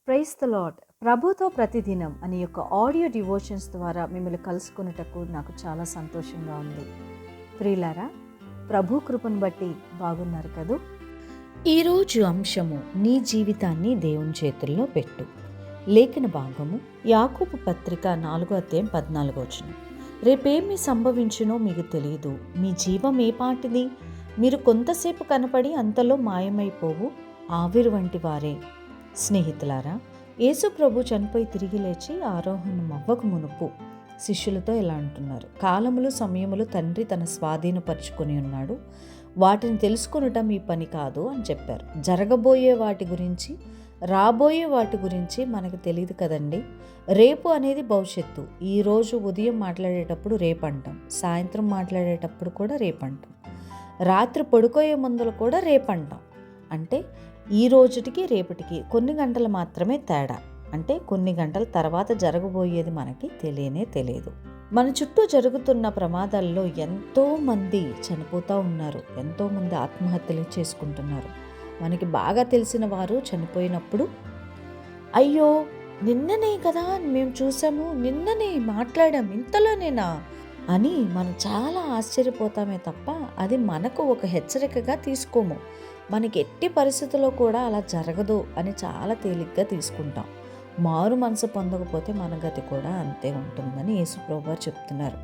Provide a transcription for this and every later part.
Praise the lord. ప్రభుతో ప్రతిదినం అనే యొక్క ఆడియో డివోషన్స్ ద్వారా మిమ్మల్ని కలుసుకునేటకు నాకు చాలా సంతోషంగా ఉంది. ప్రియులారా, ప్రభు కృపను బట్టి బాగున్నారు కదూ. ఈరోజు అంశము, నీ జీవితాన్ని దేవుని చేతుల్లో పెట్టు. లేఖన భాగము యాకోబు పత్రిక 4:14. రేపేమి సంభవించునో మీకు తెలియదు. మీ జీవం ఏ పాటిది? మీరు కొంతసేపు కనపడి అంతలో మాయమైపోవు ఆవిరి వంటి వారే. స్నేహితులారా, యేసు ప్రభు చనిపోయి తిరిగి లేచి ఆరోహణం అవ్వక మునుపు శిష్యులతో ఇలా అంటున్నారు: కాలములు సమయములు తండ్రి తన స్వాధీనపరుచుకొని ఉన్నాడు, వాటిని తెలుసుకొనటం మీ పని కాదు అని చెప్పారు. జరగబోయే వాటి గురించి, రాబోయే వాటి గురించి మనకు తెలియదు కదండి. రేపు అనేది భవిష్యత్తు. ఈరోజు ఉదయం మాట్లాడేటప్పుడు రేపు అంటాం, సాయంత్రం మాట్లాడేటప్పుడు కూడా రేపు అంటాం, రాత్రి పడుకోయే ముందర కూడా రేపు అంటాం. అంటే ఈ రోజుటికి రేపటికి కొన్ని గంటలు మాత్రమే తేడా. అంటే కొన్ని గంటల తర్వాత జరగబోయేది మనకి తెలియదు. మన చుట్టూ జరుగుతున్న ప్రమాదాల్లో ఎంతోమంది చనిపోతూ ఉన్నారు, ఎంతోమంది ఆత్మహత్యలు చేసుకుంటున్నారు. మనకి బాగా తెలిసిన వారు చనిపోయినప్పుడు, అయ్యో నిన్ననే కదా మేము చూసాము, నిన్ననే మాట్లాడాం, ఇంతలోనేనా అని మనం చాలా ఆశ్చర్యపోతామే తప్ప అది మనకు ఒక హెచ్చరికగా తీసుకోము. మనకి ఎట్టి పరిస్థితుల్లో కూడా అలా జరగదు అని చాలా తేలిగ్గా తీసుకుంటాం. మారు మనసు పొందకపోతే మన గతి కూడా అంతే ఉంటుందని యేసు ప్రభువారు చెప్తున్నారు.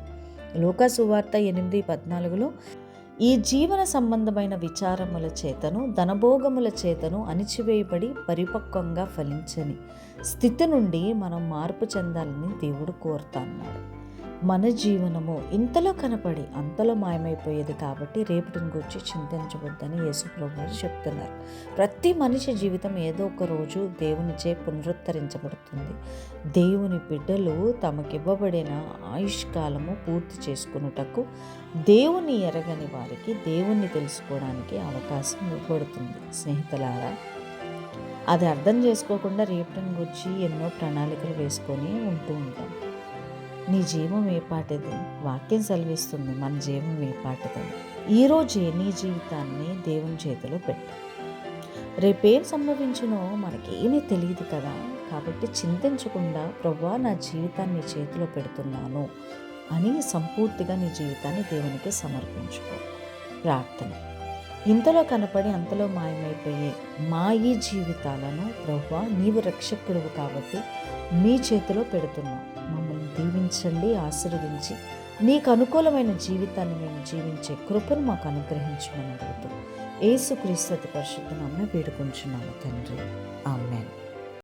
లూకా సువార్త 8:14 ఈ జీవన సంబంధమైన విచారముల చేతను ధనభోగముల చేతను అణిచివేయబడి పరిపక్వంగా ఫలించని స్థితి నుండి మనం మార్పు చెందాలని దేవుడు కోరుతా అన్నాడు. మన జీవనము ఇంతలో కనపడి అంతలో మాయమైపోయేది కాబట్టి రేపటిని గురించి చింతించవద్దని యేసు ప్రభువారు చెప్తున్నారు. ప్రతి మనిషి జీవితం ఏదో ఒక రోజు దేవునిచే పునరుద్ధరించబడుతుంది. దేవుని బిడ్డలు తమకివ్వబడిన ఆయుష్కాలము పూర్తి చేసుకున్నటకు దేవుని ఎరగని వారికి దేవుణ్ణి తెలుసుకోవడానికి అవకాశం ఇవ్వబడుతుంది. స్నేహితులారా, అది అర్థం చేసుకోకుండా రేపటిని గురించి ఎన్నో ప్రణాళికలు వేసుకొని ఉంటూ ఉంటాం. నీ జీవం ఏ పాటిది? వాక్యం సెలవిస్తుంది మన జీవం ఏ పాటిదని. ఈరోజే నీ జీవితాన్ని దేవుని చేతిలో పెట్టు. రేపేం సంభవించునో మనకేమీ తెలియదు కదా. కాబట్టి చింతించకుండా, ప్రభువా నా జీవితాన్ని నీ చేతిలో పెడుతున్నాను అని సంపూర్తిగా నీ జీవితాన్ని దేవునికి సమర్పించుకో. ప్రార్థన. ఇంతలో కనపడి అంతలో మాయమైపోయే మా ఈ జీవితాలను ప్రభువా నీవు రక్షకుడువు కాబట్టి నీ చేతిలో పెడుతున్నావు. మమ్మల్ని దీవించండి, ఆశీర్వదించి నీకు అనుకూలమైన జీవితాన్ని మేము జీవించే కృపను మాకు అనుగ్రహించమని అడుగుతూ యేసుక్రీస్తు అతి పరిశుద్ధ నామమున వేడుకొంచున్నాము తండ్రి. ఆమేన్.